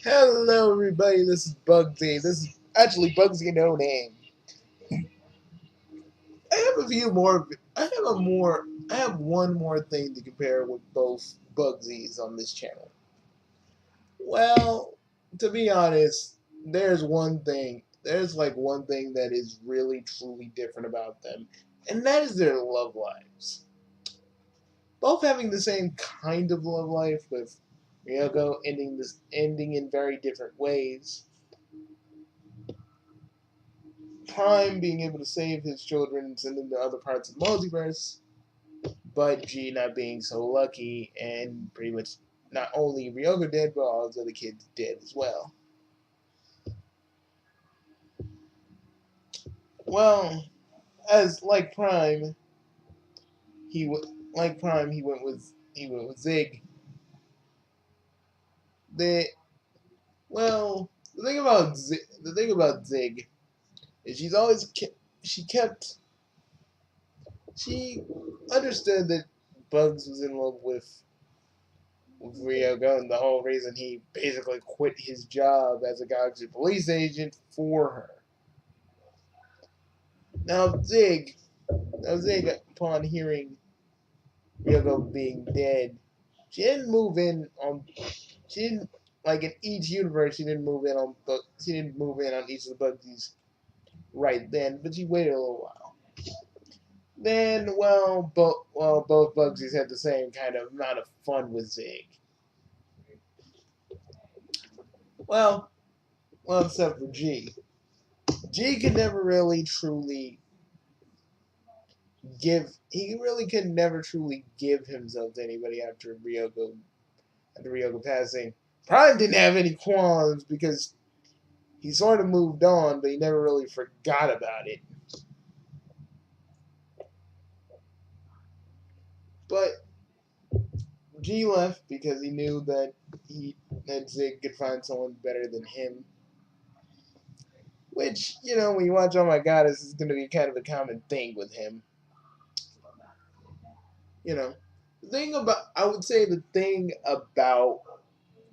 Hello, everybody. This is Bugsy. This is actually Bugsy No Name. I have a few more. I have one more thing to compare with both Bugsies on this channel. Well, to be honest, there's one thing. There's like one thing that is really truly different about them, and that is their love lives. Both having the same kind of love life, with Ryoko ending in very different ways. Prime being able to save his children and send them to other parts of the multiverse, but G not being so lucky and pretty much not only Ryoko dead, but all his other kids dead as well. Well, as like Prime, he like Prime he went with Zig. The well, the thing about Zig is she kept she understood that Bugs was in love with Ryoko, and the whole reason he basically quit his job as a Galaxy police agent for her. Now Zig, upon hearing Ryoko being dead, she didn't move in on. She didn't like in each universe. She didn't move in on each of the Bugsies right then, but she waited a little while. Then, both Bugsies had the same kind of amount of fun with Zig. Well, except for G. G could never really truly he really could never truly give himself to anybody after Ryoko passing. Prime didn't have any qualms because he sort of moved on, but he never really forgot about it. But G left because he knew that Zig could find someone better than him. Which, when you watch Oh My God, this is gonna be kind of a common thing with him. You know. The thing about I would say the thing about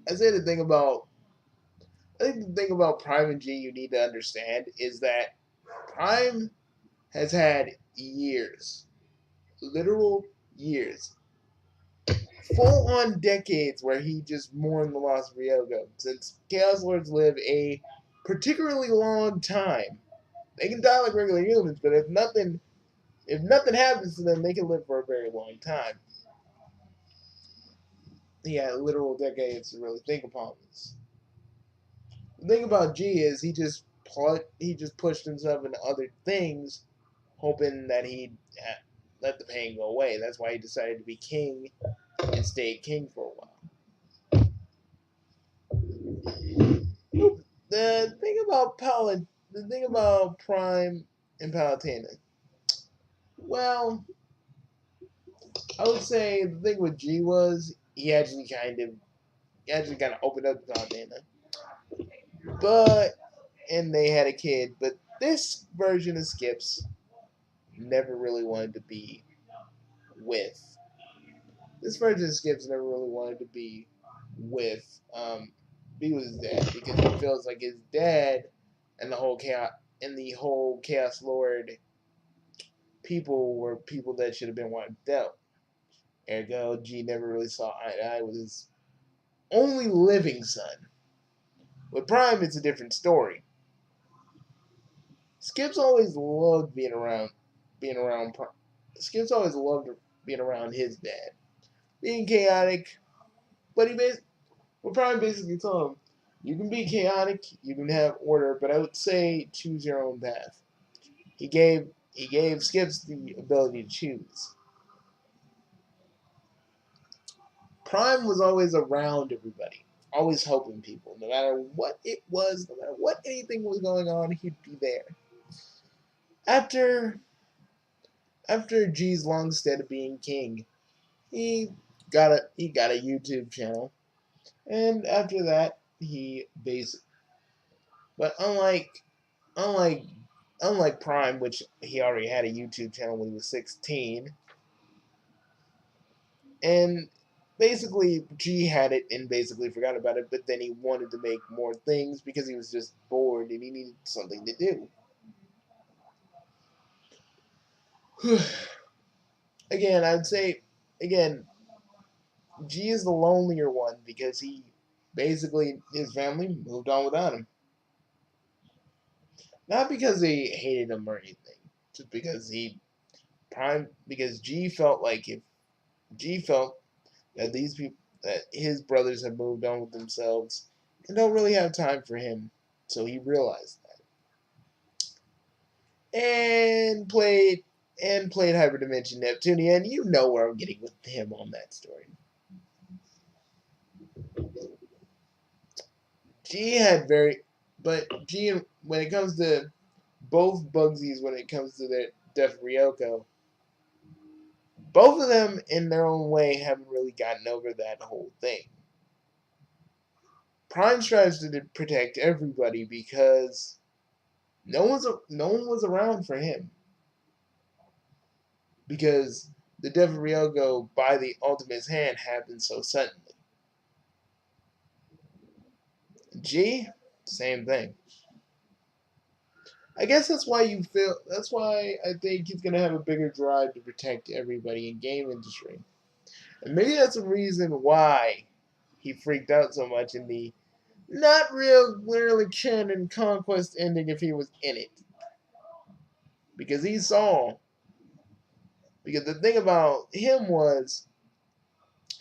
I say the thing about I think the thing about Prime and G you need to understand is that Prime has had years, literal years, full on decades where he just mourned the loss of Ryoko. Since Chaos Lords live a particularly long time, they can die like regular humans, but if nothing happens to them, they can live for a very long time. He had literal decades to really think upon this. The thing about G is he just pushed himself into other things, hoping that he'd let the pain go away. That's why he decided to be king and stay king for a while. The thing about Prime and Palutena. Well, I would say the thing with G was he actually kind of opened up to Palutena, but and they had a kid. But this version of Skips never really wanted to with. This version of Skips never really wanted to with be with his dad because he feels like his dad and the whole Chaos Lord people were people that should have been wiped out. Ergo, G never really saw eye to eye with his only living son. With Prime, it's a different story. Skips always loved being around. Skips always loved being around his dad, being chaotic. But Prime basically told him, you can be chaotic, you can have order, but I would say choose your own path. He gave Skips the ability to choose. Prime was always around everybody, always helping people. No matter what it was, no matter what anything was going on, he'd be there. After G's long stint of being king, he got a YouTube channel, and after that, he basically. But unlike unlike Prime, which he already had a YouTube channel when he was 16, and Basically, G had it and basically forgot about it, but then he wanted to make more things because he was just bored and he needed something to do. Again, I'd say, again, G is the lonelier one because he basically, his family moved on without him. Not because they hated him or anything, just because because G felt like if G felt that these people, that his brothers have moved on with themselves and don't really have time for him. So he realized that. And played Hyperdimension Neptunia, and you know where I'm getting with him on that story. G had very but G when it comes to both Bugsies when it comes to their Def Ryoko, both of them in their own way haven't really gotten over that whole thing. Prime tries to protect everybody because no one was around for him because the Devil Ryogo by the Ultimate's hand happened so suddenly. G, same thing. I guess that's why you feel. That's why I think he's gonna have a bigger drive to protect everybody in game industry, and maybe that's the reason why he freaked out so much in the not real clearly canon conquest ending if he was in it, because he saw. Because the thing about him was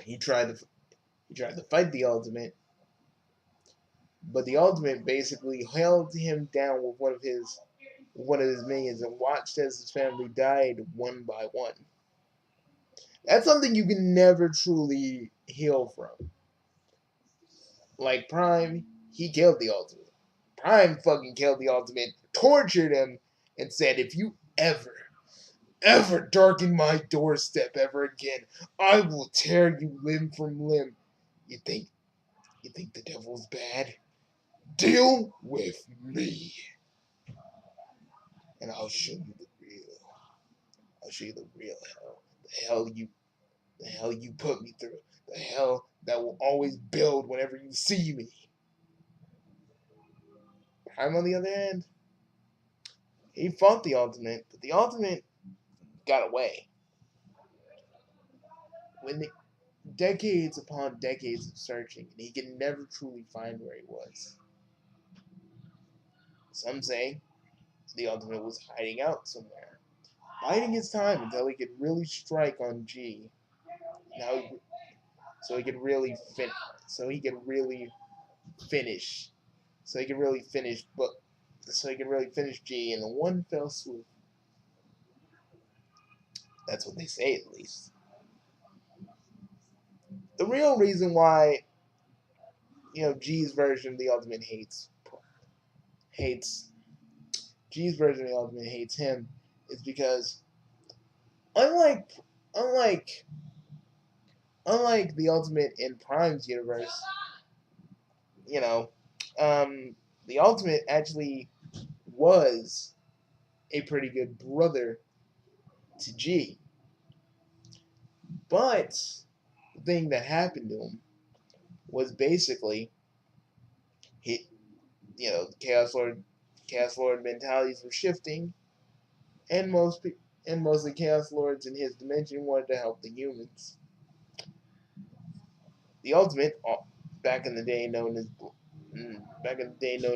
he tried to he tried to fight the Ultimate, but the Ultimate basically held him down with one of his minions and watched as his family died one by one. That's something you can never truly heal from. Like Prime, he killed the Ultimate. Prime fucking killed the Ultimate, tortured him, and said, if you ever darken my doorstep ever again, I will tear you limb from limb. You think the devil's bad? Deal with me, and I'll show you the real hell. The hell you put me through. The hell that will always build whenever you see me. Prime, on the other hand, he fought the Ultimate, but the Ultimate got away. When decades upon decades of searching, and he could never truly find where he was. Some say the Ultimate was hiding out somewhere, biding his time until he could really strike on G. Now, so he could really so he could really finish, so he could really finish, but so he could really finish G in one fell swoop. That's what they say, at least. The real reason why G's version of the Ultimate hates G's version of the Ultimate hates him is because unlike unlike unlike the Ultimate in Prime's universe, you know, the Ultimate actually was a pretty good brother to G. But the thing that happened to him was basically he, Chaos Lord mentalities were shifting, and most of the Chaos Lords in his dimension wanted to help the humans. The Ultimate, back in the day known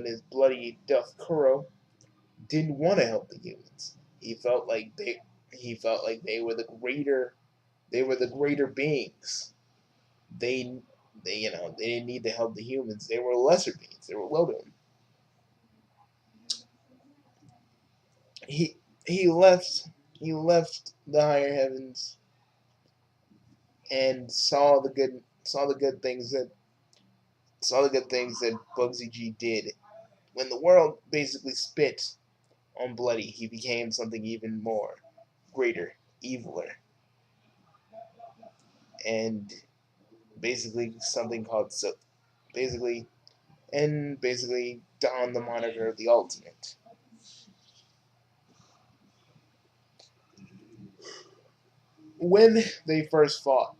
as Bloody Duff Kuro, didn't want to help the humans. He felt like they were the greater beings. They they didn't need to help the humans. They were lesser beings. They were low to him. He he left the higher heavens and saw the good things that Bugsy G did. When the world basically spit on Bloody, he became something even more greater, eviler, and basically something called basically basically donned the moniker of the Ultimate. When they first fought,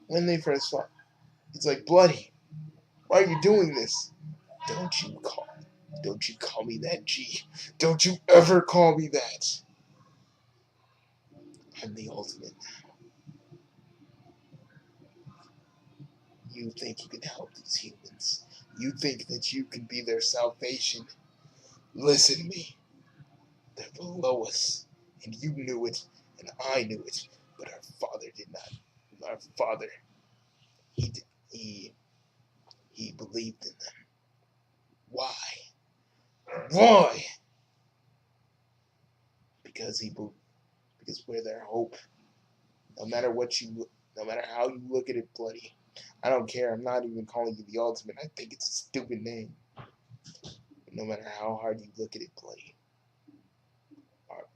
He's like, Bloody, why are you doing this? Don't you call don't you call me that, G. Don't you ever call me that. I'm the ultimate. You think you can help these humans. You think that you can be their salvation. Listen to me. They're below us. And you knew it, and I knew it. But our father did not. Our father, he did, he believed in them. Why? Why? Because because we're their hope. No matter no matter how you look at it, Bloody. I don't care. I'm not even calling you the ultimate. I think it's a stupid name. But no matter how hard you look at it, Bloody, our,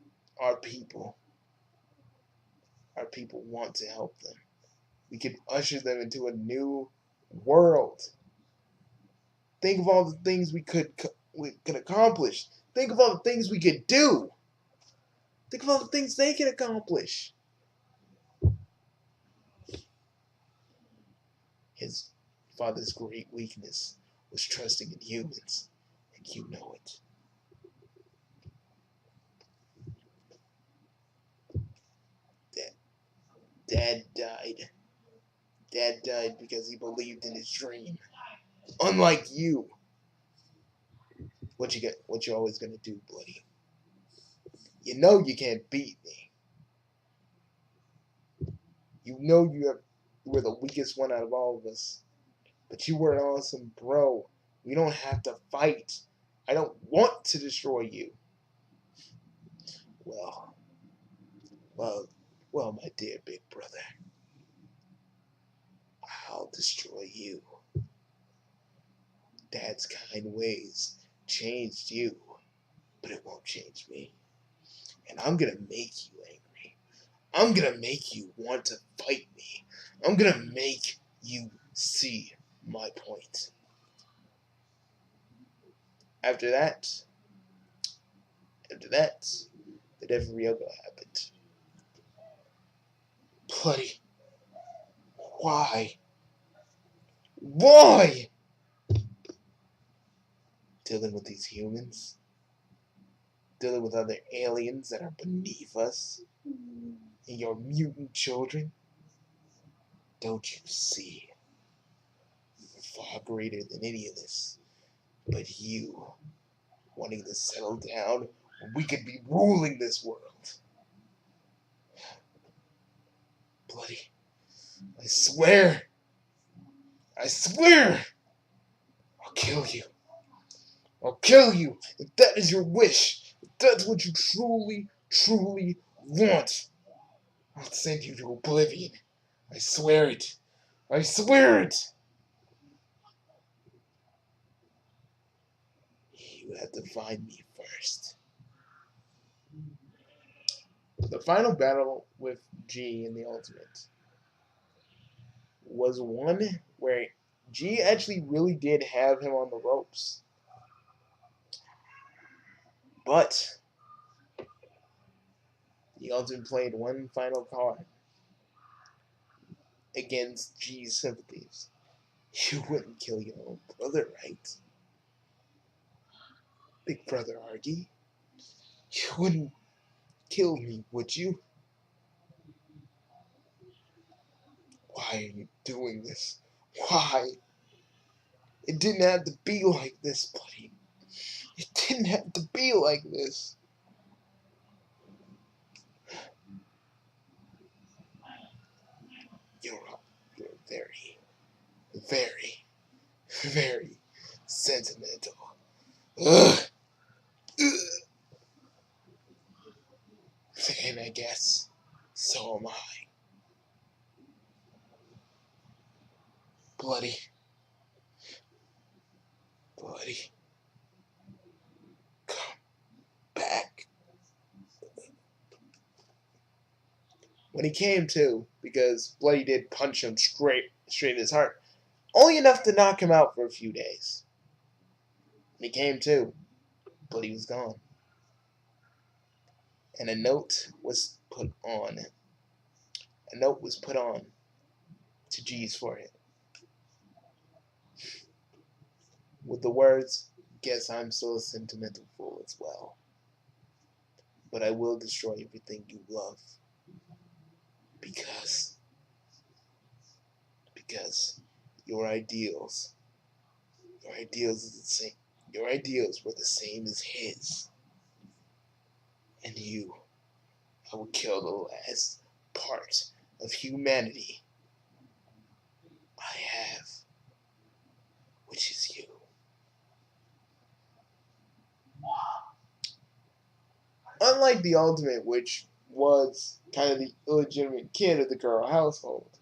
our people, our people want to help them. We can usher them into a new world. Think of all the things we could accomplish. Think of all the things we could do. Think of all the things they can accomplish. His father's great weakness was trusting in humans, and you know it. Dad, Dad died. Dad died because he believed in his dream. Unlike you. What you always gonna do, Bloody? You know you can't beat me. You know you were the weakest one out of all of us. But you were an awesome bro. We don't have to fight. I don't want to destroy you. Well, well, well, my dear big brother. I'll destroy you. Dad's kind ways changed you, but it won't change me. And I'm gonna make you angry. I'm gonna make you want to fight me. I'm gonna make you see my point. After that, after that, the death of Ryoko happened. Bloody, why? Why? Dealing with these humans, dealing with other aliens that are beneath us, and your mutant children. Don't you see? Far greater than any of this. But you, wanting to settle down when we could be ruling this world. Bloody, I swear, I swear, I'll kill you. I'll kill you if that is your wish. If that's what you truly, truly want. I'll send you to oblivion. I swear it. I swear it. You have to find me first. The final battle with G in the Ultimate was one where G actually really did have him on the ropes. But the Ultimate played one final card against G's sympathies. You wouldn't kill your own brother, right? Big brother Argy. You wouldn't kill me, would you? Why are you doing this? Why? It didn't have to be like this, buddy. It didn't have to be like this. You're, you're very, very, very sentimental. Ugh. Ugh. And I guess so am I. Bloody, bloody, come back. When he came to, because Bloody did punch him straight in his heart, only enough to knock him out for a few days. When he came to, Bloody was gone. And a note was put on. A note was put on to G's forehead. with the words, "Guess I'm still a sentimental fool as well. But I will destroy everything you love because because your ideals your ideals is the same your ideals were the same as his. And you, I will kill the last part of humanity I have, which is you." Unlike the Ultimate, which was kind of the illegitimate kid of the Kuro household,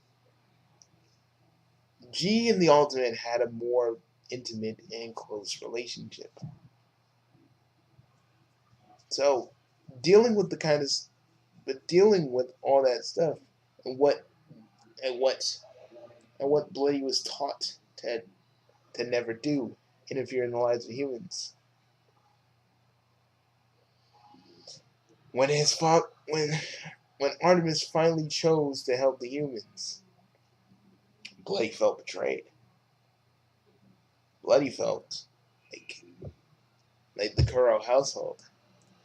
G and the Ultimate had a more intimate and close relationship. So, dealing with the kind of, but dealing with all that stuff and and what what Bloody was taught to never do, interfere in the lives of humans. When his father, when Artemis finally chose to help the humans, Bloody felt betrayed. Bloody felt like the Kuro household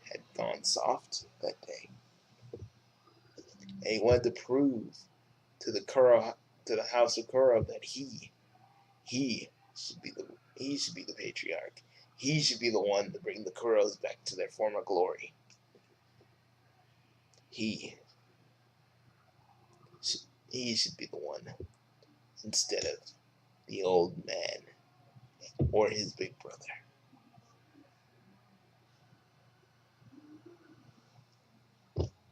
had gone soft that day. And he wanted to prove to the House of Kuro that he should be the patriarch. He should be the one to bring the Kuros back to their former glory. He he should be the one instead of the old man or his big brother.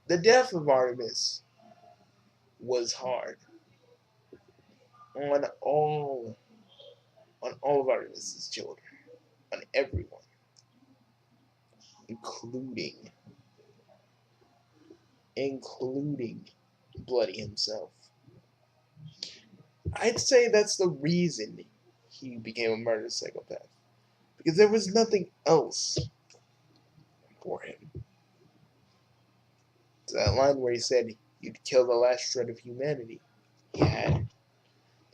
The death of Artemis was hard on all of Artemis's children, on everyone, including including Bloody himself. I'd say that's the reason he became a murder psychopath, because there was nothing else for him. To that line where he said you'd kill the last shred of humanity. He had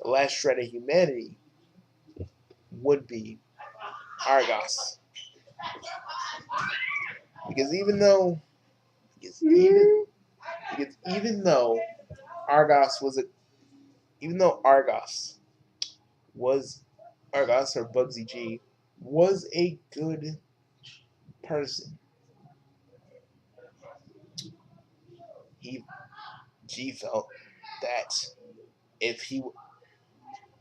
the last shred of humanity would be Argos, because because even even though Argos was a even though was Argos or Bugsy G was a good person, he G felt that if he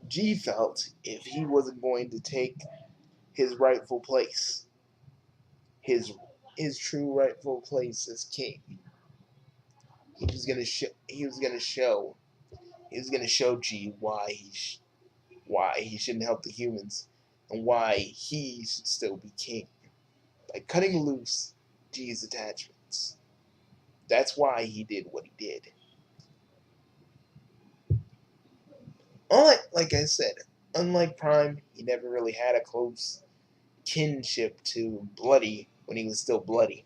G felt if he wasn't going to take his rightful place, his his true rightful place as king, he was gonna show he was gonna show G why he shouldn't help the humans and why he should still be king by cutting loose G's attachments. That's why he did what he did. Like I said, unlike Prime, he never really had a close kinship to Bloody when he was still Bloody.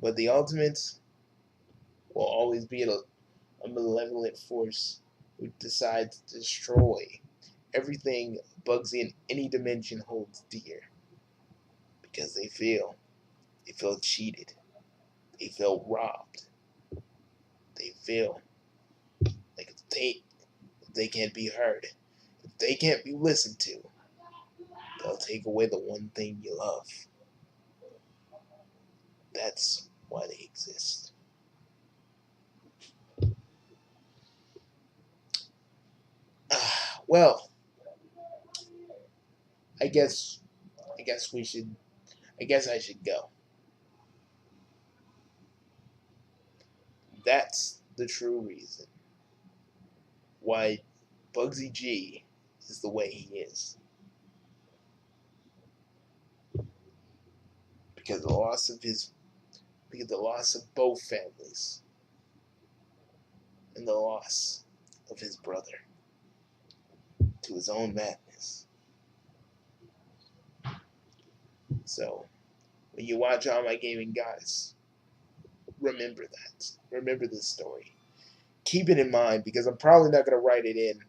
But the Ultimates will always be a malevolent force who decides to destroy everything Bugsy in any dimension holds dear because they feel cheated, they feel robbed, they feel like if they can't be heard, if they can't be listened to, they'll take away the one thing you love. That's why they exist. Well, I guess I guess we should I guess I should go. That's the true reason why Bugsy G is the way he is. Because the loss of both families and the loss of his brother to his own madness. So when you watch All My Gaming Guys, remember that. Remember this story. Keep it in mind because I'm probably not gonna write it in.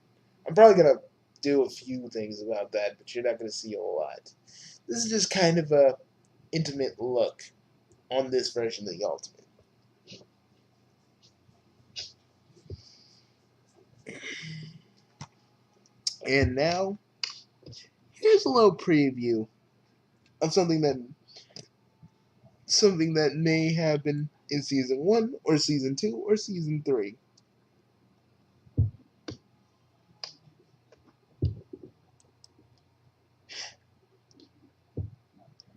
I'm probably gonna do a few things about that, but you're not going to see a lot. This is just kind of a intimate look on this version of the Ultimate. And now, here's a little preview of something that may happen in season 1 or season 2 or season 3.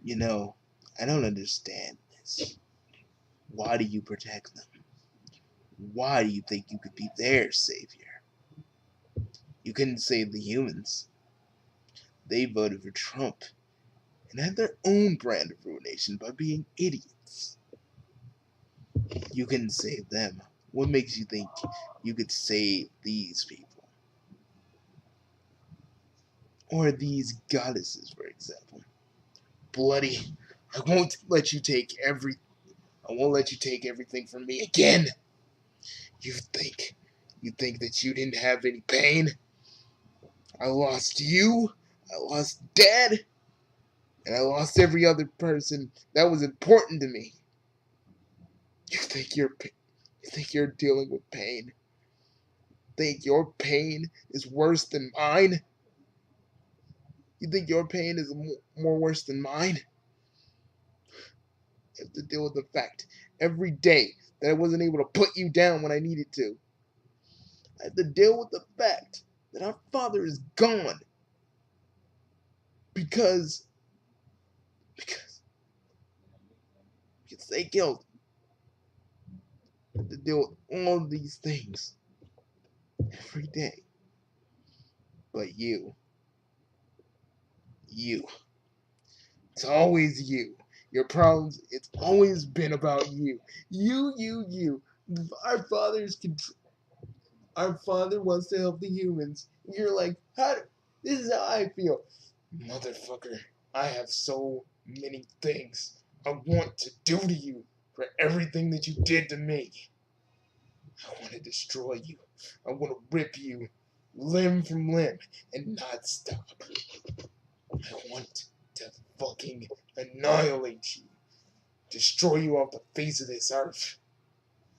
You know, I don't understand this. Why do you protect them? Why do you think you could be their savior? You couldn't save the humans. They voted for Trump and had their own brand of ruination by being idiots. You couldn't save them. What makes you think you could save these people? Or these goddesses, for example. Bloody, I won't let you take everything from me again. You think that you didn't have any pain? I lost you, I lost Dad, and I lost every other person that was important to me. You think you're dealing with pain? Think your pain is worse than mine? You think your pain is more worse than mine? You have to deal with the fact every day that I wasn't able to put you down when I needed to. I have to deal with the fact that our father is gone because they killed him. I have to deal with all of these things every day. But you, it's always you. Your problems, it's always been about you. You. Our father's control. Our father wants to help the humans. You're like, this is how I feel. Motherfucker, I have so many things I want to do to you for everything that you did to me. I want to destroy you. I want to rip you limb from limb and not stop. I want to fucking annihilate you. Destroy you off the face of this earth.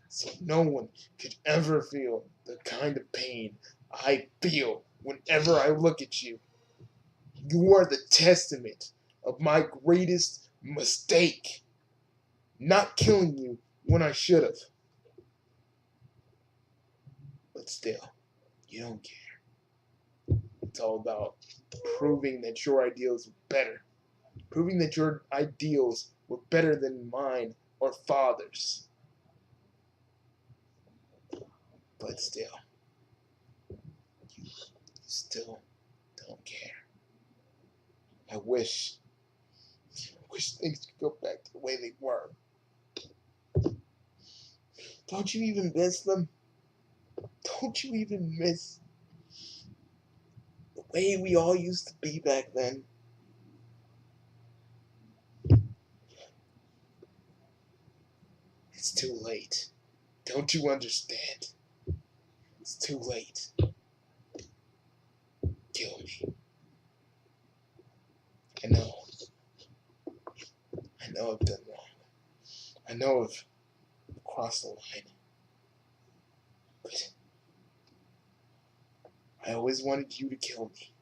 So no one could ever feel the kind of pain I feel whenever I look at you. You are the testament of my greatest mistake. Not killing you when I should have. But still, you don't care. It's all about proving that your ideals were better. Proving that your ideals were better than mine or father's. But still, you still don't care. I wish things could go back to the way they were. Don't you even miss them? Don't you even miss the way we all used to be back then? It's too late. Don't you understand? It's too late. Kill me. I know. I know I've done wrong. I know I've crossed the line. But I always wanted you to kill me.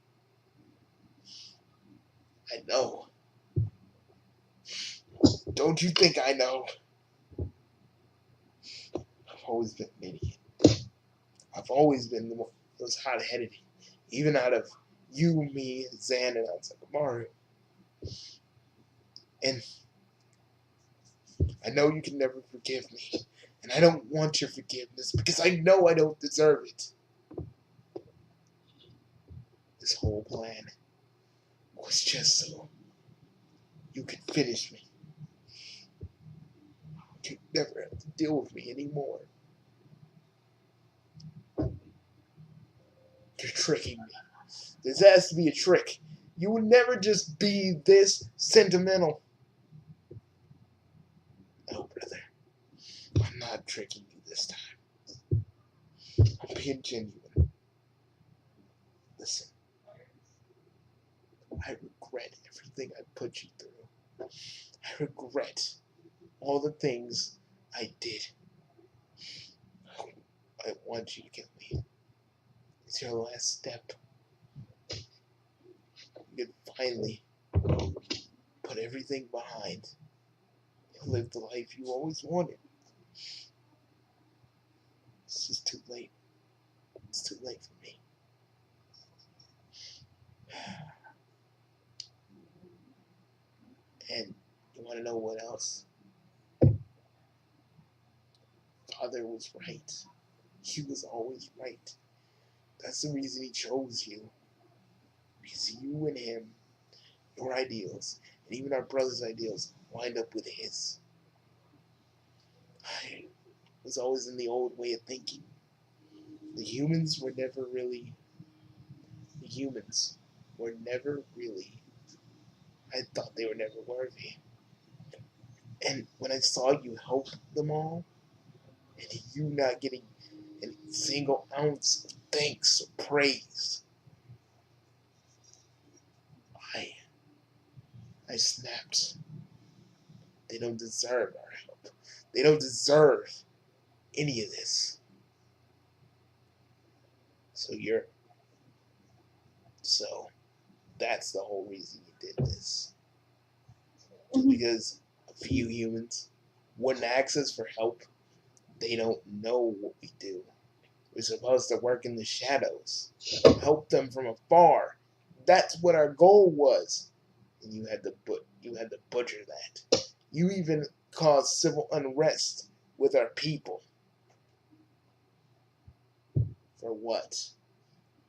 I know. Don't you think I know? I've always been an idiot. I've always been the one that was hot-headed. Even out of you, me, Zan, and Sakamaru. And I know you can never forgive me. And I don't want your forgiveness because I know I don't deserve it. This whole plan was just so you could finish me. You'd never have to deal with me anymore. You're tricking me. This has to be a trick. You would never just be this sentimental. No, brother. I'm not tricking you this time. I'm being genuine. Listen, I regret everything I put you through. I regret all the things I did. I want you to kill me. It's your last step. You can finally put everything behind and live the life you always wanted. It's just too late. It's too late for me. And you want to know what else? Father was right. He was always right. That's the reason he chose you. Because you and him, your ideals, and even our brother's ideals, wind up with his. I was always in the old way of thinking. The humans were never really. The humans were never really. I thought they were never worthy. And when I saw you help them all, and you not getting a single ounce of thanks or praise, I I snapped. They don't deserve our help. They don't deserve any of this. So you're so that's the whole reason you did this. Just because a few humans wouldn't ask us for help, they don't know what we do. We're supposed to work in the shadows, help them from afar. That's what our goal was, and you had to butcher that. You even caused civil unrest with our people. For what?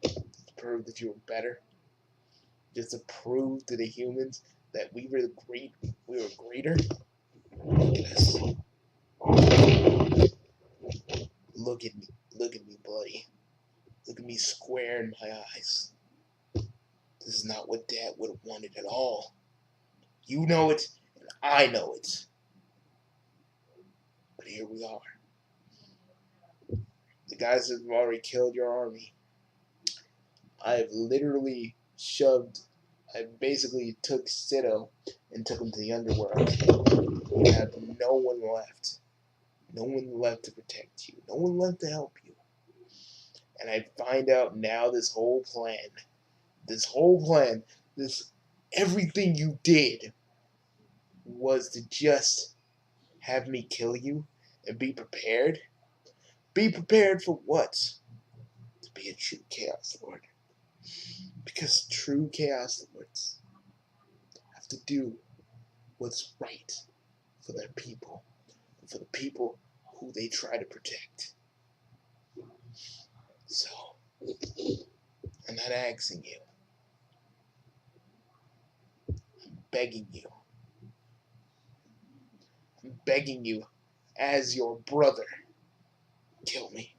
To prove that you were better? Just to prove to the humans that we were greater? Look at us. Look at me. Look at me, buddy. Look at me square in my eyes. This is not what Dad would have wanted at all. You know it, and I know it. But here we are. The guys that have already killed your army. I've literally I basically took Sito and took him to the underworld. You have no one left. No one left to protect you. No one left to help you. And I find out now this whole plan, this everything you did was to just have me kill you and be prepared. Be prepared for what? To be a true Chaos Lord. Because true Chaos Lords have to do what's right for their people, and for the people who they try to protect. So, I'm not asking you. I'm begging you. I'm begging you as your brother. Kill me.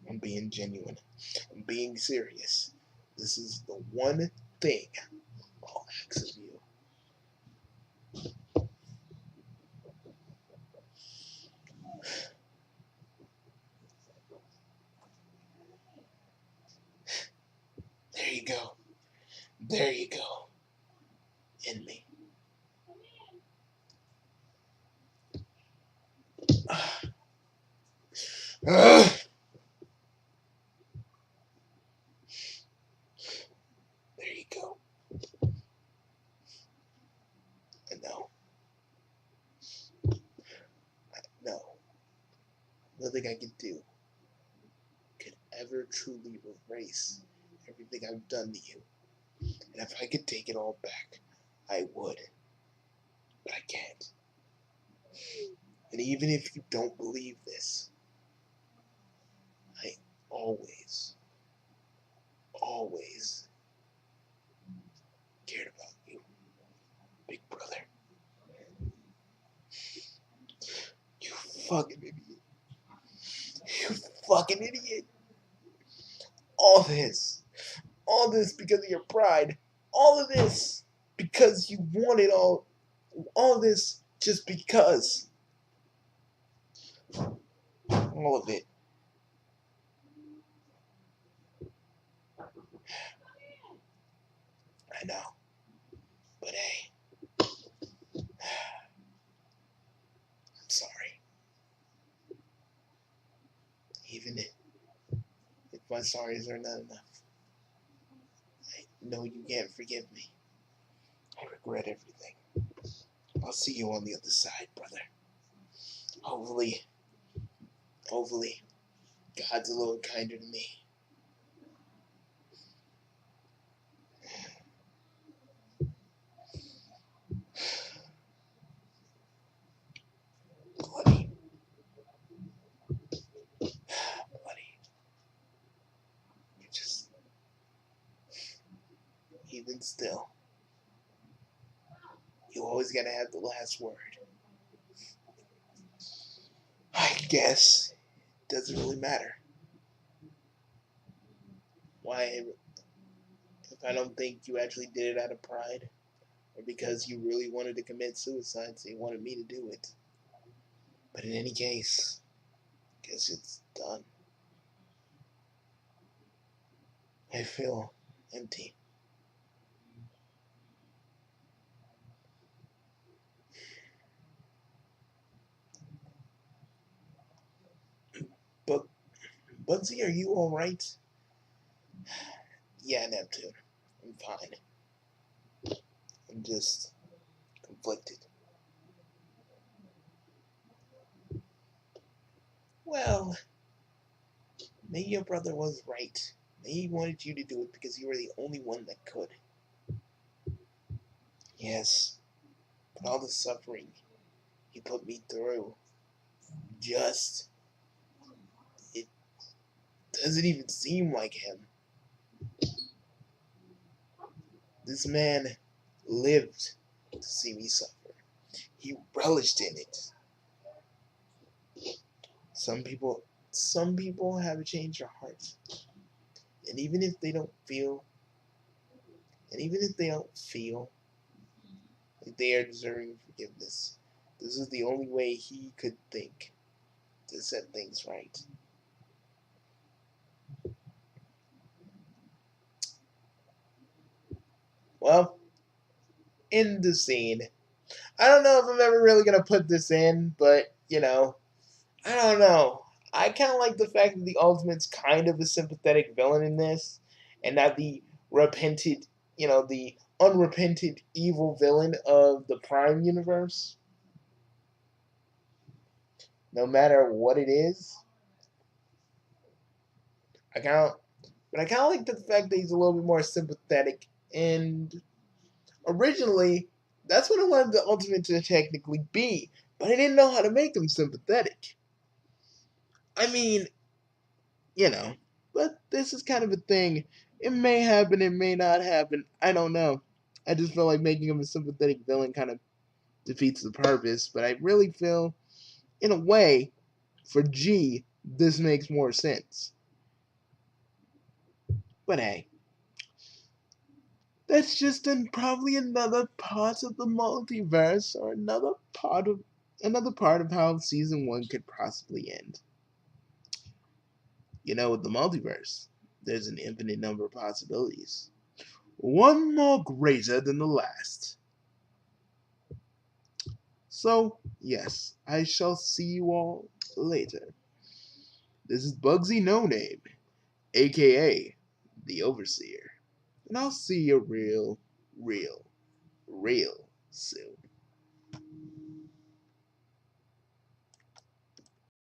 I'm being genuine. I'm being serious. This is the one thing I'll ask of you. There you go. There you go. In me. There you go. I know. No. Nothing I can do could ever truly erase everything I've done to you. And if I could take it all back, I would. But I can't. And even if you don't believe this, I always, always cared about you, big brother. You fucking idiot. You fucking idiot. All this because of your pride. All of this because you wanted all this just because. All of it. I know. But hey, I'm sorry. Even if my sorries are not enough, I know you can't forgive me. I regret everything. I'll see you on the other side, brother. Hopefully, hopefully, God's a little kinder to me. Bloody, bloody. You just, even still, you always gotta have the last word. I guess it doesn't really matter. Why, if I don't think you actually did it out of pride, or because you really wanted to commit suicide, so you wanted me to do it. But in any case, I guess it's done. I feel empty. But Bugsy, are you alright? Yeah, Neptune. I'm fine. I'm just conflicted. Well, maybe your brother was right. Maybe he wanted you to do it because you were the only one that could. Yes, but all the suffering he put me through, just, it doesn't even seem like him. This man lived to see me suffer. He relished in it. Some people some people have a change their hearts. And even if they don't feel and even if they don't feel like they are deserving of forgiveness, this is the only way he could think to set things right. Well, in the scene. I don't know if I'm ever really gonna put this in, but I don't know. I kind of like the fact that the Ultimate's kind of a sympathetic villain in this, and not the repented, the unrepentant evil villain of the Prime universe. No matter what it is, I kind of, but I kind of like the fact that he's a little bit more sympathetic. And originally, that's what I wanted the Ultimate to technically be, but I didn't know how to make him sympathetic. I mean, you know. But this is kind of a thing. It may happen, it may not happen. I don't know. I just feel like making him a sympathetic villain kind of defeats the purpose. But I really feel, in a way, for G, this makes more sense. But hey, that's just in probably another part of the multiverse, or another part of how season one could possibly end. With the multiverse, there's an infinite number of possibilities. One more greater than the last. So, yes, I shall see you all later. This is Bugsy No Name, aka the Overseer. And I'll see you real, real, real soon.